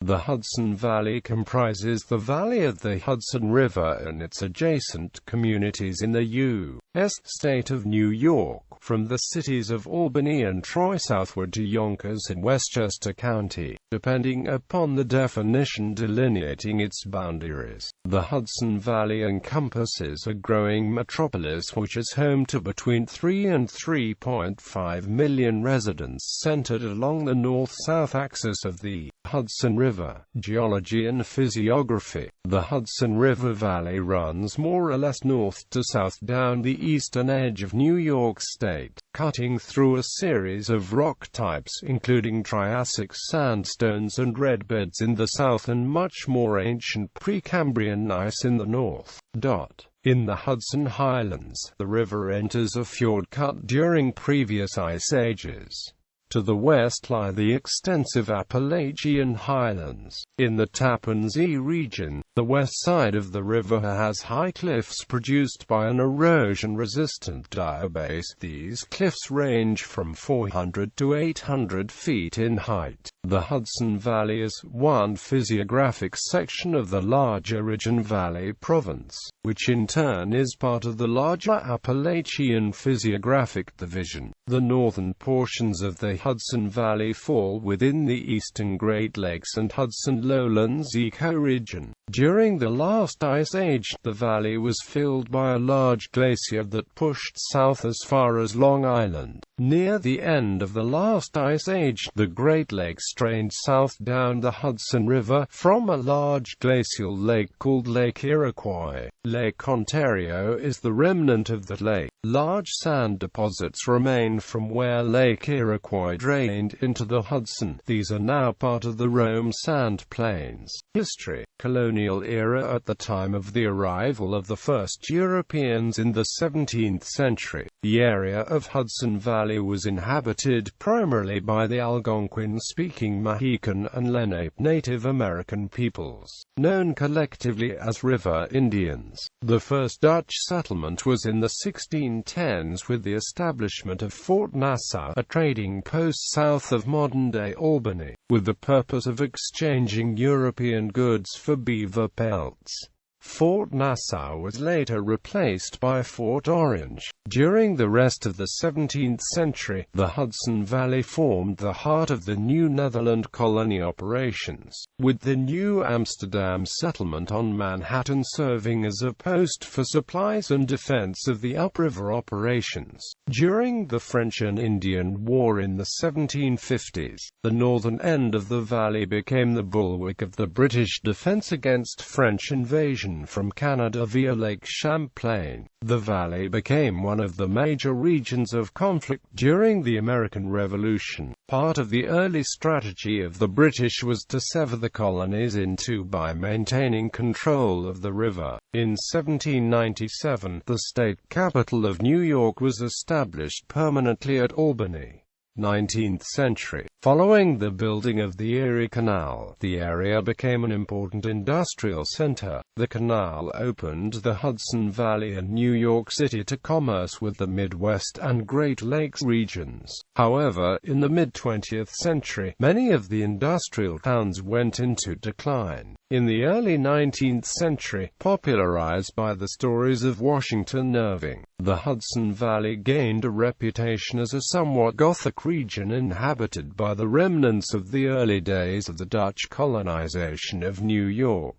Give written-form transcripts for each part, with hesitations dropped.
The Hudson Valley comprises the valley of the Hudson River and its adjacent communities in the U.S. state of New York, from the cities of Albany and Troy southward to Yonkers in Westchester County, depending upon the definition delineating its boundaries. The Hudson Valley encompasses a growing metropolis which is home to between 3 and 3.5 million residents centered along the north-south axis of the Hudson River. Geology and physiography. The Hudson River Valley runs more or less north to south down the eastern edge of New York State, cutting through a series of rock types including Triassic sandstones and redbeds in the south and much more ancient Precambrian gneiss in the north. In the Hudson Highlands, the river enters a fjord cut during previous ice ages. To the west lie the extensive Appalachian Highlands. In the Tappan Zee region, the west side of the river has high cliffs produced by an erosion-resistant diabase. These cliffs range from 400 to 800 feet in height. The Hudson Valley is one physiographic section of the larger Ridge Valley Province, which in turn is part of the larger Appalachian physiographic division. The northern portions of the Hudson Valley fall within the eastern Great Lakes and Hudson Lowlands ecoregion. During the last ice age, the valley was filled by a large glacier that pushed south as far as Long Island. Near the end of the last ice age, the Great Lakes drained south down the Hudson River from a large glacial lake called Lake Iroquois. Lake Ontario is the remnant of the lake. Large sand deposits remain from where Lake Iroquois drained into the Hudson. These are now part of the Rome Sand Plains. History. Colonial era. At the time of the arrival of the first Europeans in the 17th century, the area of Hudson Valley was inhabited primarily by the Algonquin-speaking Mohican and Lenape Native American peoples, known collectively as River Indians. The first Dutch settlement was in the 1610s with the establishment of Fort Nassau, a trading post south of modern-day Albany, with the purpose of exchanging European goods for beaver pelts. Fort Nassau was later replaced by Fort Orange. During the rest of the 17th century, the Hudson Valley formed the heart of the New Netherland colony operations, with the New Amsterdam settlement on Manhattan serving as a post for supplies and defense of the upriver operations. During the French and Indian War in the 1750s, the northern end of the valley became the bulwark of the British defense against French invasion from Canada via Lake Champlain. The valley became one of the major regions of conflict during the American Revolution. Part of the early strategy of the British was to sever the colonies in two by maintaining control of the river. In 1797, the state capital of New York was established permanently at Albany. 19th century. Following the building of the Erie Canal, the area became an important industrial center. The canal opened the Hudson Valley and New York City to commerce with the Midwest and Great Lakes regions. However, in the mid-20th century, many of the industrial towns went into decline. In the early 19th century, popularized by the stories of Washington Irving, the Hudson Valley gained a reputation as a somewhat Gothic region inhabited by the remnants of the early days of the Dutch colonization of New York.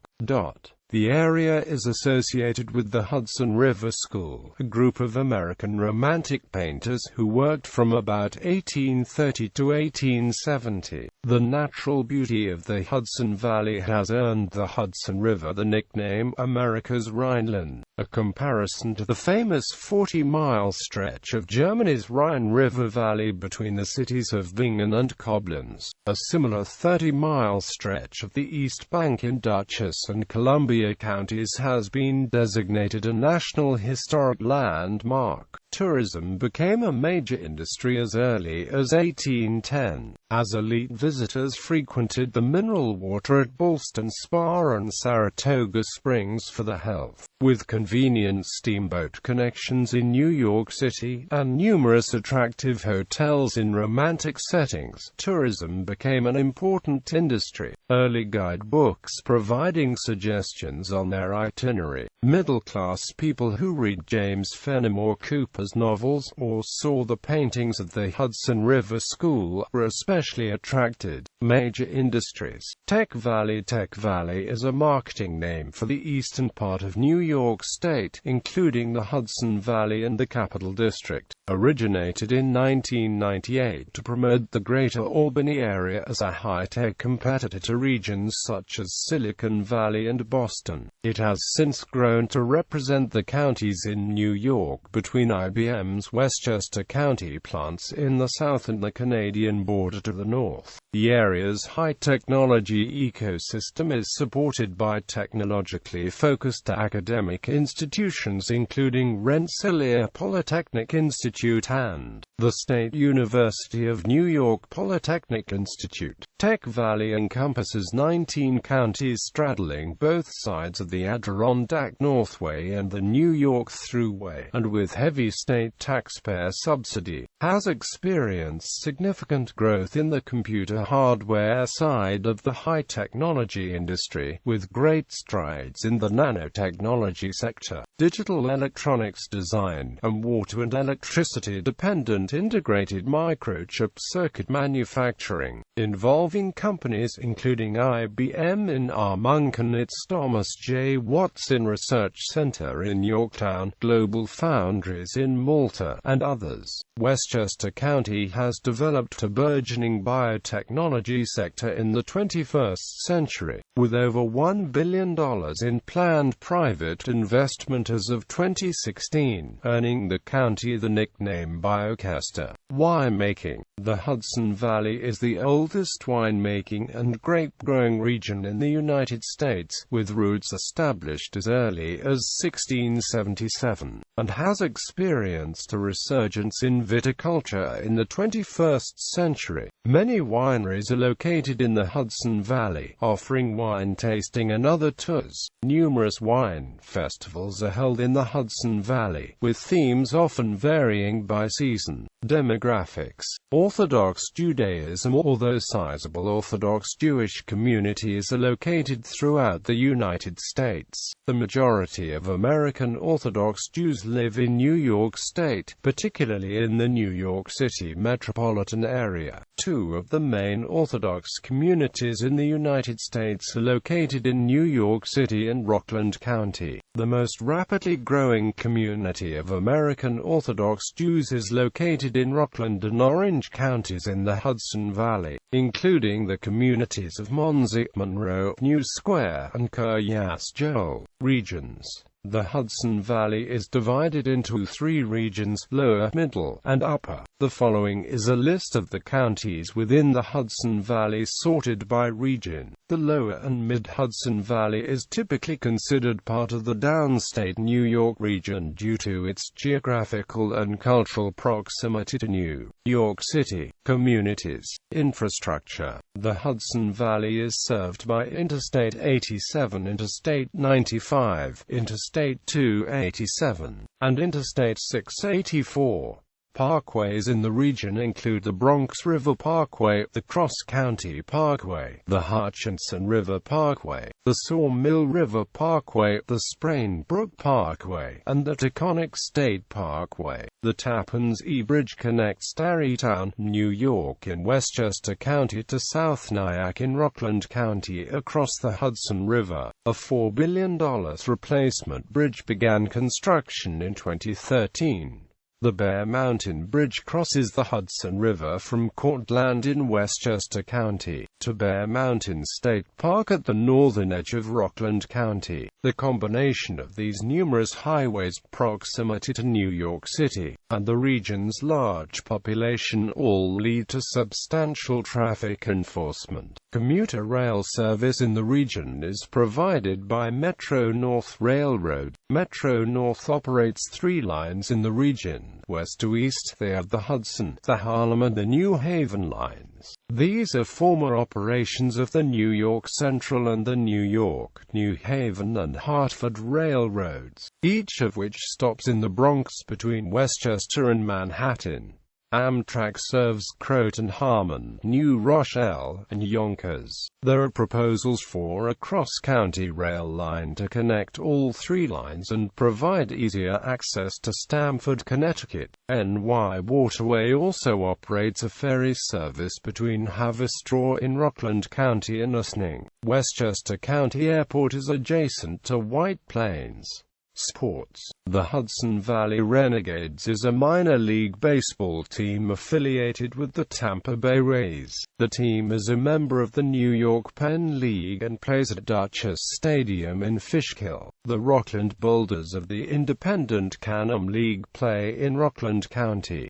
The area is associated with the Hudson River School, a group of American Romantic painters who worked from about 1830 to 1870. The natural beauty of the Hudson Valley has earned the Hudson River the nickname America's Rhineland, a comparison to the famous 40-mile stretch of Germany's Rhine River Valley between the cities of Bingen and Koblenz. A similar 30-mile stretch of the East Bank in Dutchess and Columbia counties has been designated a National Historic Landmark. Tourism became a major industry as early as 1810, as elite visitors visitors frequented the mineral water at Ballston Spa and Saratoga Springs for the health. With convenient steamboat connections in New York City, and numerous attractive hotels in romantic settings, tourism became an important industry. Early guidebooks providing suggestions on their itinerary. Middle-class people who read James Fenimore Cooper's novels, or saw the paintings of the Hudson River School, were especially attracted. Major industries. Tech Valley. Tech Valley is a marketing name for the eastern part of New York State, including the Hudson Valley and the Capital District. Originated in 1998 to promote the greater Albany area as a high-tech competitor to regions such as Silicon Valley and Boston. It has since grown to represent the counties in New York between IBM's Westchester County plants in the south and the Canadian border to the north. The area's high-technology ecosystem is supported by technologically focused academic institutions including Rensselaer Polytechnic Institute and the State University of New York Polytechnic Institute. Tech Valley encompasses 19 counties straddling both sides of the Adirondack Northway and the New York Thruway, and with heavy state taxpayer subsidy, has experienced significant growth in the computer hardware side of the high-technology industry, with great strides in the nanotechnology sector, digital electronics design, and water and electricity-dependent integrated microchip circuit manufacturing, involving companies including IBM in Armonk and its Thomas J. Watson Research Center in Yorktown, Global Foundries in Malta, and others. Westchester County has developed a burgeoning biotechnology sector in the 21st century, with over $1 billion in planned private investment as of 2016, earning the county the nickname Biochester. Winemaking. The Hudson Valley is the oldest winemaking and grape-growing region in the United States, with roots established as early as 1677, and has experienced a resurgence in viticulture in the 21st century. Many wineries are located in the Hudson Valley, offering wine tasting and other tours. Numerous wine festivals are held in the Hudson Valley, with themes often varying by season. Demographics. Orthodox Judaism. Although sizable Orthodox Jewish communities are located throughout the United States, the majority of American Orthodox Jews live in New York State, particularly in the New York City metropolitan area. Two of the main Orthodox communities in the United States are located in New York City and Rockland County. The most rapidly growing community of American Orthodox Jews is located in Rockland and Orange counties in the Hudson Valley, including the communities of Monsey, Monroe, New Square, and Kiryas Joel. Regions. The Hudson Valley is divided into three regions: Lower, Middle, and Upper. The following is a list of the counties within the Hudson Valley sorted by region. The Lower and Mid-Hudson Valley is typically considered part of the downstate New York region due to its geographical and cultural proximity to New York City. Communities. Infrastructure. The Hudson Valley is served by Interstate 87, Interstate 95, Interstate 287, and Interstate 684. Parkways in the region include the Bronx River Parkway, the Cross County Parkway, the Hutchinson River Parkway, the Sawmill River Parkway, the Sprain Brook Parkway, and the Taconic State Parkway. The Tappan's E Bridge connects Tarrytown, New York in Westchester County to South Nyack in Rockland County across the Hudson River. A $4 billion replacement bridge began construction in 2013. The Bear Mountain Bridge crosses the Hudson River from Cortland in Westchester County to Bear Mountain State Park at the northern edge of Rockland County. The combination of these numerous highways, proximity to New York City, and the region's large population all lead to substantial traffic enforcement. Commuter rail service in the region is provided by Metro-North Railroad. Metro-North operates 3 lines in the region. Manhattan. West to east they have the Hudson, the Harlem and the New Haven lines. These are former operations of the New York Central and the New York, New Haven and Hartford railroads, each of which stops in the Bronx between Westchester and Manhattan. Amtrak serves Croton, Harmon, New Rochelle, and Yonkers. There are proposals for a cross-county rail line to connect all three lines and provide easier access to Stamford, Connecticut. NY Waterway also operates a ferry service between Haverstraw in Rockland County and Usning. Westchester County Airport is adjacent to White Plains. Sports. The Hudson Valley Renegades is a minor league baseball team affiliated with the Tampa Bay Rays. The team is a member of the New York Penn League and plays at Duchess Stadium in Fishkill. The Rockland Boulders of the Independent Can-Am League play in Rockland County.